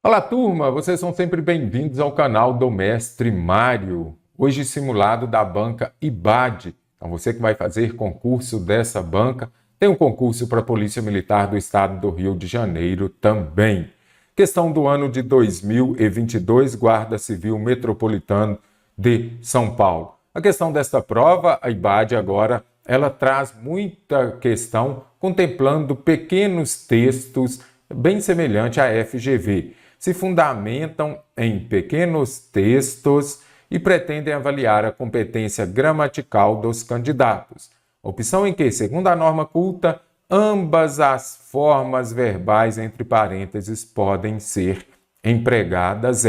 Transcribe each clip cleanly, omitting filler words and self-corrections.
Olá, turma! Vocês são sempre bem-vindos ao canal do Mestre Mário. Hoje, simulado da banca IBAD. Então, você que vai fazer concurso dessa banca, tem um concurso para a Polícia Militar do Estado do Rio de Janeiro também. Questão do ano de 2022, Guarda Civil Metropolitano de São Paulo. A questão desta prova, a IBAD agora, ela traz muita questão contemplando pequenos textos bem semelhante à FGV. Se fundamentam em pequenos textos e pretendem avaliar a competência gramatical dos candidatos. Opção em que, segundo a norma culta, ambas as formas verbais entre parênteses podem ser empregadas.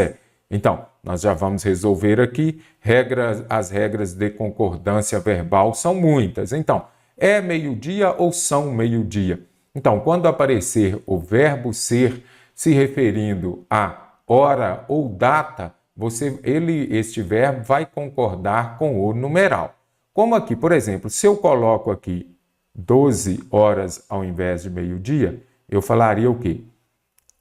Então, nós já vamos resolver aqui. As regras de concordância verbal são muitas. Então, é meio-dia ou são meio-dia? Então, quando aparecer o verbo ser se referindo a hora ou data, este verbo vai concordar com o numeral. Como aqui, por exemplo, se eu coloco aqui 12 horas ao invés de meio-dia, eu falaria o quê?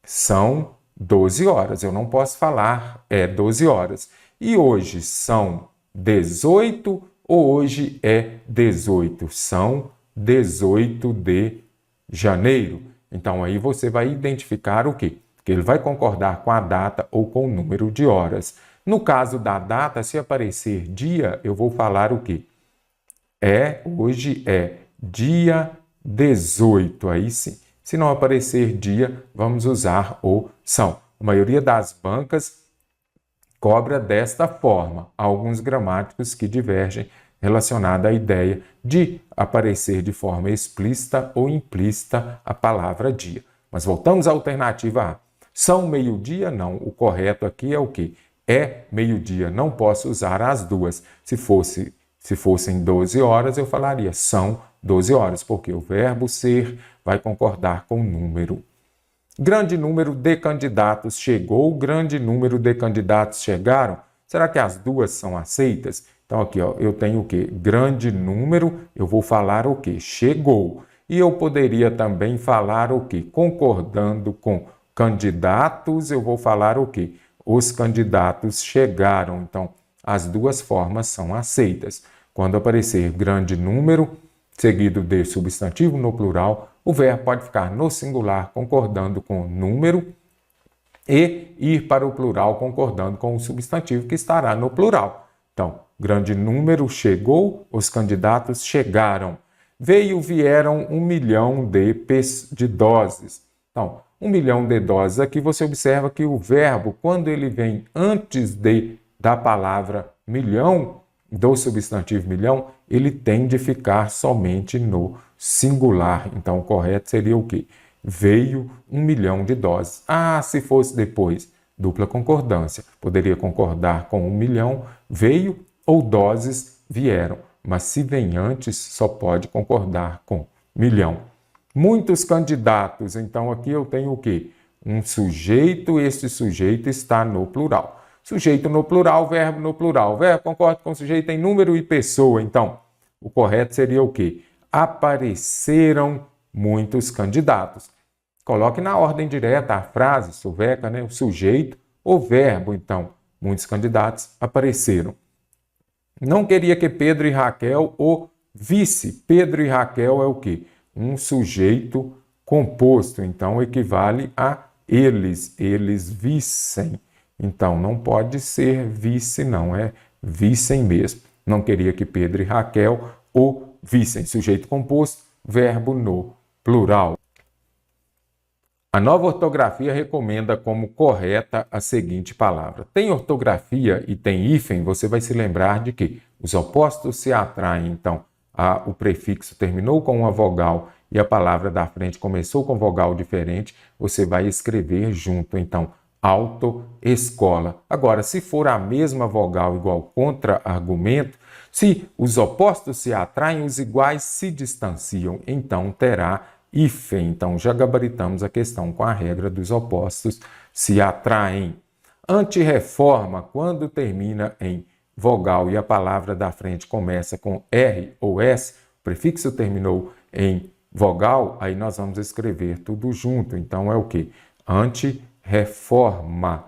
São 12 horas. Eu não posso falar 12 horas. E hoje são 18 ou hoje é 18? São 18 de janeiro. Então, aí você vai identificar o quê? Que ele vai concordar com a data ou com o número de horas. No caso da data, se aparecer dia, eu vou falar o quê? Hoje é dia 18. Aí sim. Se não aparecer dia, vamos usar o são. A maioria das bancas cobra desta forma. Há alguns gramáticos que divergem relacionada à ideia de aparecer de forma explícita ou implícita a palavra dia. Mas voltamos à alternativa A. São meio-dia? Não. O correto aqui é o quê? É meio-dia. Não posso usar as duas. Se fossem 12 horas, eu falaria são 12 horas, porque o verbo ser vai concordar com o número. Grande número de candidatos chegou, grande número de candidatos chegaram. Será que as duas são aceitas? Então, aqui, eu tenho o quê? Grande número, eu vou falar o quê? Chegou. E eu poderia também falar o quê? Concordando com candidatos, eu vou falar o quê? Os candidatos chegaram. Então, as duas formas são aceitas. Quando aparecer grande número, seguido de substantivo no plural, o verbo pode ficar no singular, concordando com o número, e ir para o plural, concordando com o substantivo que estará no plural. Então, grande número chegou, os candidatos chegaram. Vieram 1 milhão de doses. Então, 1 milhão de doses. Aqui você observa que o verbo, quando ele vem antes da palavra milhão, do substantivo milhão, ele tem de ficar somente no singular. Então, o correto seria o quê? Veio 1 milhão de doses. Se fosse depois, dupla concordância. Poderia concordar com 1 milhão, veio, ou doses vieram. Mas se vem antes, só pode concordar com milhão. Muitos candidatos. Então, aqui eu tenho o quê? Um sujeito, esse sujeito está no plural. Sujeito no plural, verbo no plural. Verbo concorda com sujeito em número e pessoa. Então, o correto seria o quê? Apareceram muitos candidatos. Coloque na ordem direta a frase, soveca, o sujeito, o verbo. Então, muitos candidatos apareceram. Não queria que Pedro e Raquel o visse. Pedro e Raquel é o quê? Um sujeito composto. Então, equivale a eles. Eles vissem. Então, não pode ser visse, não. É vissem mesmo. Não queria que Pedro e Raquel o vissem. Sujeito composto, verbo no plural. A nova ortografia recomenda como correta a seguinte palavra. Tem ortografia e tem hífen, você vai se lembrar de que os opostos se atraem. Então, o prefixo terminou com uma vogal e a palavra da frente começou com vogal diferente, você vai escrever junto. Então, autoescola. Agora, se for a mesma vogal igual contra-argumento, se os opostos se atraem, os iguais se distanciam. Então, terá hífen. Então, já gabaritamos a questão com a regra dos opostos se atraem. Antirreforma, quando termina em vogal e a palavra da frente começa com R ou S, o prefixo terminou em vogal, aí nós vamos escrever tudo junto. Então, é o quê? Antirreforma. reforma.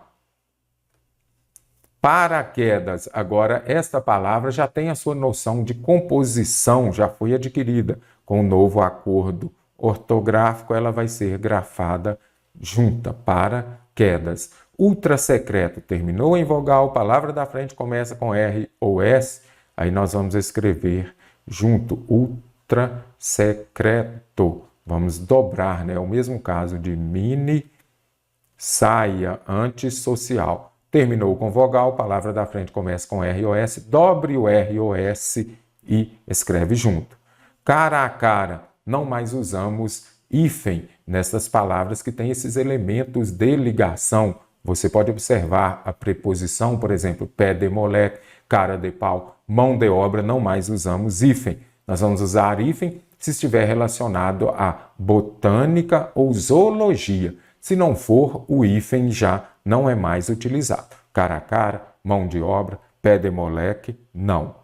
Paraquedas. Agora, esta palavra já tem a sua noção de composição, já foi adquirida. Com o novo acordo ortográfico, ela vai ser grafada junta, paraquedas. Ultrasecreto, terminou em vogal, palavra da frente começa com R ou S, aí nós vamos escrever junto, ultrasecreto. Vamos dobrar, né? O mesmo caso de mini saia antissocial. Terminou com vogal, palavra da frente começa com R ou S, dobre o R ou S e escreve junto. Cara a cara, não mais usamos hífen nessas palavras que têm esses elementos de ligação. Você pode observar a preposição, por exemplo, pé de moleque, cara de pau, mão de obra, não mais usamos hífen. Nós vamos usar hífen se estiver relacionado a botânica ou zoologia. Se não for, o hífen já não é mais utilizado. Cara a cara, mão de obra, pé de moleque, não.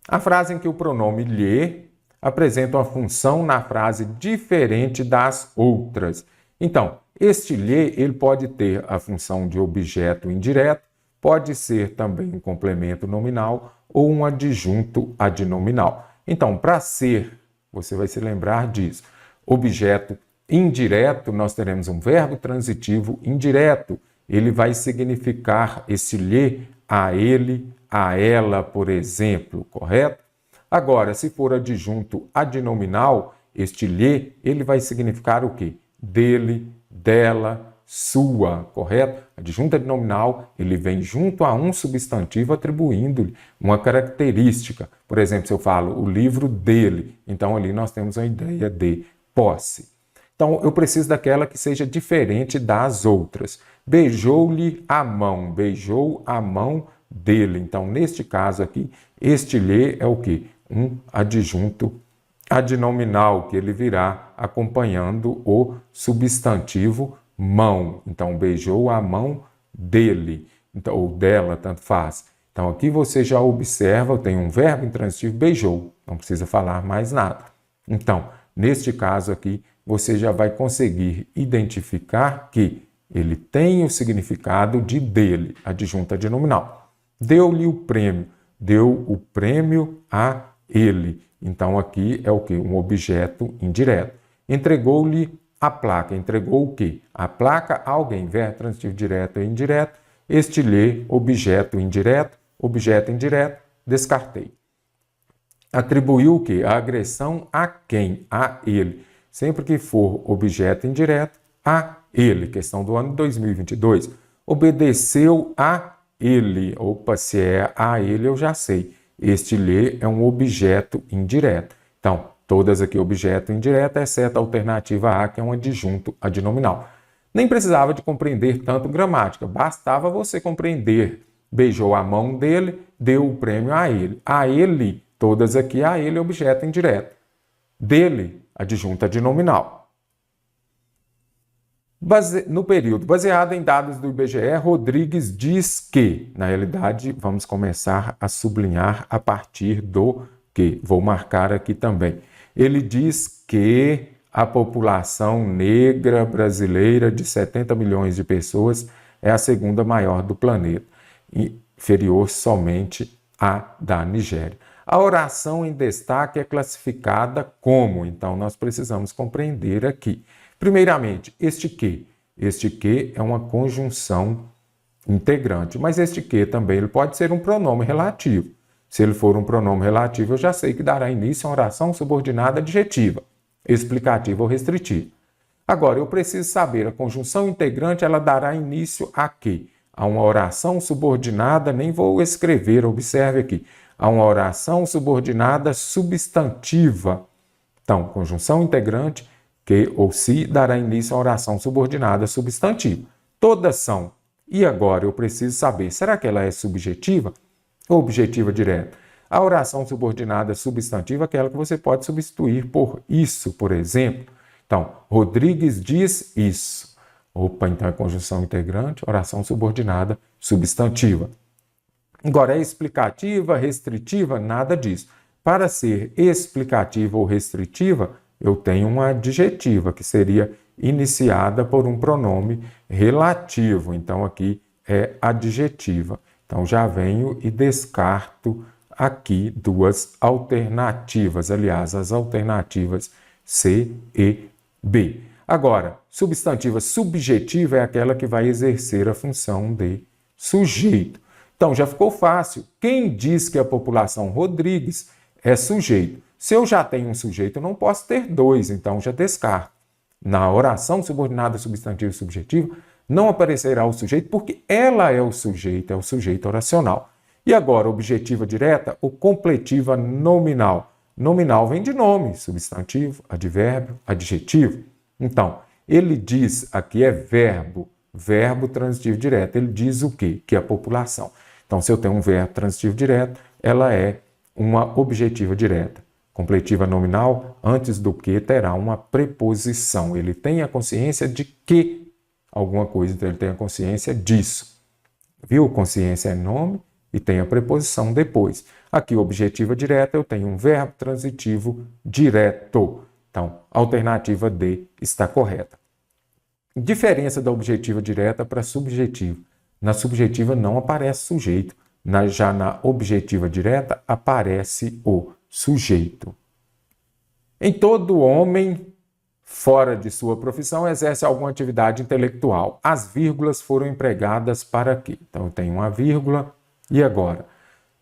A frase em que o pronome lhe apresenta uma função na frase diferente das outras. Então, este lhe ele pode ter a função de objeto indireto, pode ser também um complemento nominal ou um adjunto adnominal. Então, para ser, você vai se lembrar disso, objeto indireto, nós teremos um verbo transitivo indireto. Ele vai significar esse lhe a ele, a ela, por exemplo, correto? Agora, se for adjunto adnominal, este lhe, ele vai significar o quê? Dele, dela, sua, correto? Adjunto adnominal, ele vem junto a um substantivo atribuindo-lhe uma característica. Por exemplo, se eu falo o livro dele, então ali nós temos uma ideia de posse. Então, eu preciso daquela que seja diferente das outras. Beijou-lhe a mão, beijou a mão dele. Então, neste caso aqui, este lhe é o quê? Um adjunto adnominal, que ele virá acompanhando o substantivo mão. Então, beijou a mão dele, então, ou dela, tanto faz. Então, aqui você já observa, tem um verbo intransitivo, beijou. Não precisa falar mais nada. Então, neste caso aqui, você já vai conseguir identificar que ele tem o significado de dele, adjunto adnominal. Deu-lhe o prêmio, deu o prêmio a ele. Então, aqui é o quê? Um objeto indireto. Entregou-lhe a placa. Entregou o quê? A placa a alguém. Verbo transitivo direto e indireto. Este lhe, objeto indireto, descartei. Atribuiu o quê? A agressão a quem? A ele. Sempre que for objeto indireto, a ele. Questão do ano 2022. Obedeceu a ele. Opa, se é a ele, eu já sei. Este lhe é um objeto indireto. Então, todas aqui objeto indireto, exceto a alternativa A, que é um adjunto adnominal. Nem precisava de compreender tanto gramática, bastava você compreender. Beijou a mão dele, deu o prêmio a ele. A ele, todas aqui, a ele é objeto indireto. Dele, adjunto adnominal. No período, baseado em dados do IBGE, Rodrigues diz que, na realidade, vamos começar a sublinhar a partir do que. Vou marcar aqui também. Ele diz que a população negra brasileira de 70 milhões de pessoas é a segunda maior do planeta, inferior somente à da Nigéria. A oração em destaque é classificada como? Então, nós precisamos compreender aqui. Primeiramente, este que. Este que é uma conjunção integrante, mas este que também ele pode ser um pronome relativo. Se ele for um pronome relativo, eu já sei que dará início a uma oração subordinada adjetiva, explicativa ou restritiva. Agora, eu preciso saber, a conjunção integrante, ela dará início a quê? A uma oração subordinada, nem vou escrever, observe aqui, a uma oração subordinada substantiva. Então, conjunção integrante, que ou se dará início a uma oração subordinada substantiva. Todas são. E agora eu preciso saber, será que ela é subjetiva ou objetiva direta? A oração subordinada substantiva é aquela que você pode substituir por isso, por exemplo. Então, Rodrigues diz isso. Opa, então é conjunção integrante, oração subordinada substantiva. Agora, é explicativa, restritiva? Nada disso. Para ser explicativa ou restritiva, eu tenho uma adjetiva, que seria iniciada por um pronome relativo. Então, aqui é adjetiva. Então, já venho e descarto aqui duas alternativas. Aliás, as alternativas C e B. Agora, substantiva subjetiva é aquela que vai exercer a função de sujeito. Então, já ficou fácil. Quem diz que a população Rodrigues é sujeito? Se eu já tenho um sujeito, eu não posso ter dois, então já descarto. Na oração subordinada substantiva subjetiva, não aparecerá o sujeito porque ela é o sujeito oracional. E agora, objetiva direta ou completiva nominal? Nominal vem de nome, substantivo, advérbio, adjetivo. Então, ele diz, aqui é verbo transitivo direto. Ele diz o quê? Que é a população. Então, se eu tenho um verbo transitivo direto, ela é uma objetiva direta. Completiva nominal, antes do que, terá uma preposição. Ele tem a consciência de que alguma coisa, então ele tem a consciência disso. Viu? Consciência é nome e tem a preposição depois. Aqui, objetiva direta, eu tenho um verbo transitivo direto. Então, a alternativa D está correta. Diferença da objetiva direta para subjetiva. Na subjetiva não aparece sujeito. Já na objetiva direta aparece o sujeito. Em todo homem, fora de sua profissão, exerce alguma atividade intelectual. As vírgulas foram empregadas para quê? Então, eu tenho uma vírgula e agora?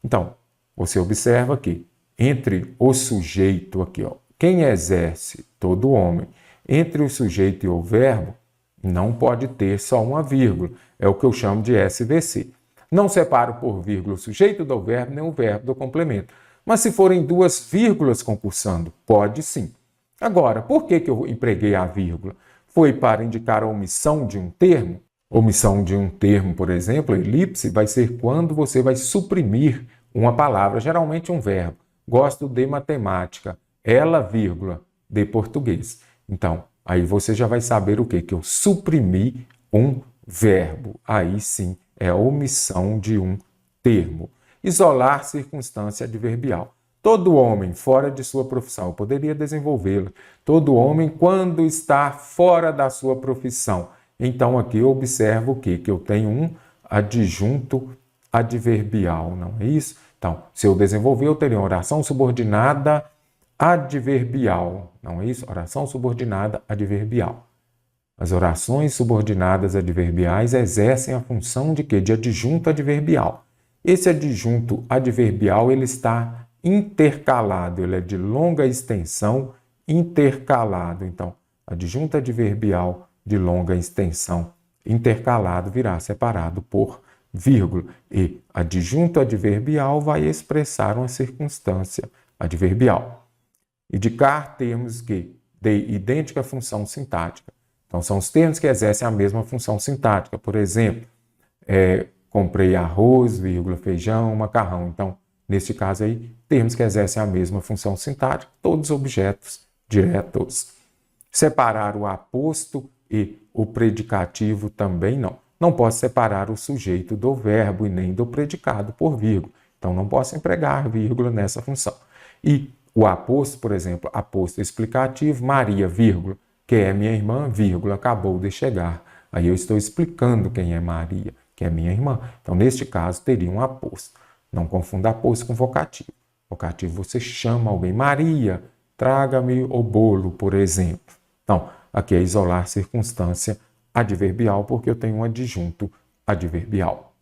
Então, você observa que entre o sujeito aqui, ó, quem exerce? Todo homem. Entre o sujeito e o verbo, não pode ter só uma vírgula. É o que eu chamo de SVC. Não separo por vírgula o sujeito do verbo, nem o verbo do complemento. Mas se forem duas vírgulas concursando, pode sim. Agora, por que eu empreguei a vírgula? Foi para indicar a omissão de um termo? Omissão de um termo, por exemplo, elipse, vai ser quando você vai suprimir uma palavra, geralmente um verbo. Gosto de matemática. Ela, vírgula, de português. Então, aí você já vai saber o quê? Que eu suprimi um verbo. Aí sim é a omissão de um termo. Isolar circunstância adverbial. Todo homem fora de sua profissão, eu poderia desenvolvê-la. Todo homem quando está fora da sua profissão. Então aqui eu observo o quê? Que eu tenho um adjunto adverbial, não é isso? Então, se eu desenvolver, eu teria uma oração subordinada adverbial, não é isso? Oração subordinada adverbial. As orações subordinadas adverbiais exercem a função de quê? De adjunto adverbial. Esse adjunto adverbial ele está intercalado, ele é de longa extensão intercalado. Então, adjunto adverbial de longa extensão intercalado virá separado por vírgula. E adjunto adverbial vai expressar uma circunstância adverbial. Indicar termos que de idêntica função sintática. Então, são os termos que exercem a mesma função sintática. Por exemplo, comprei arroz, vírgula, feijão, macarrão. Então, neste caso aí, termos que exercem a mesma função sintática, todos objetos diretos. Separar o aposto e o predicativo também não. Não posso separar o sujeito do verbo e nem do predicado por vírgula. Então, não posso empregar vírgula nessa função. E o aposto, por exemplo, aposto explicativo, Maria, vírgula, que é minha irmã, vírgula, acabou de chegar. Aí eu estou explicando quem é Maria, que é minha irmã. Então, neste caso, teria um aposto. Não confunda aposto com vocativo. Vocativo, você chama alguém. Maria, traga-me o bolo, por exemplo. Então, aqui é isolar circunstância adverbial, porque eu tenho um adjunto adverbial.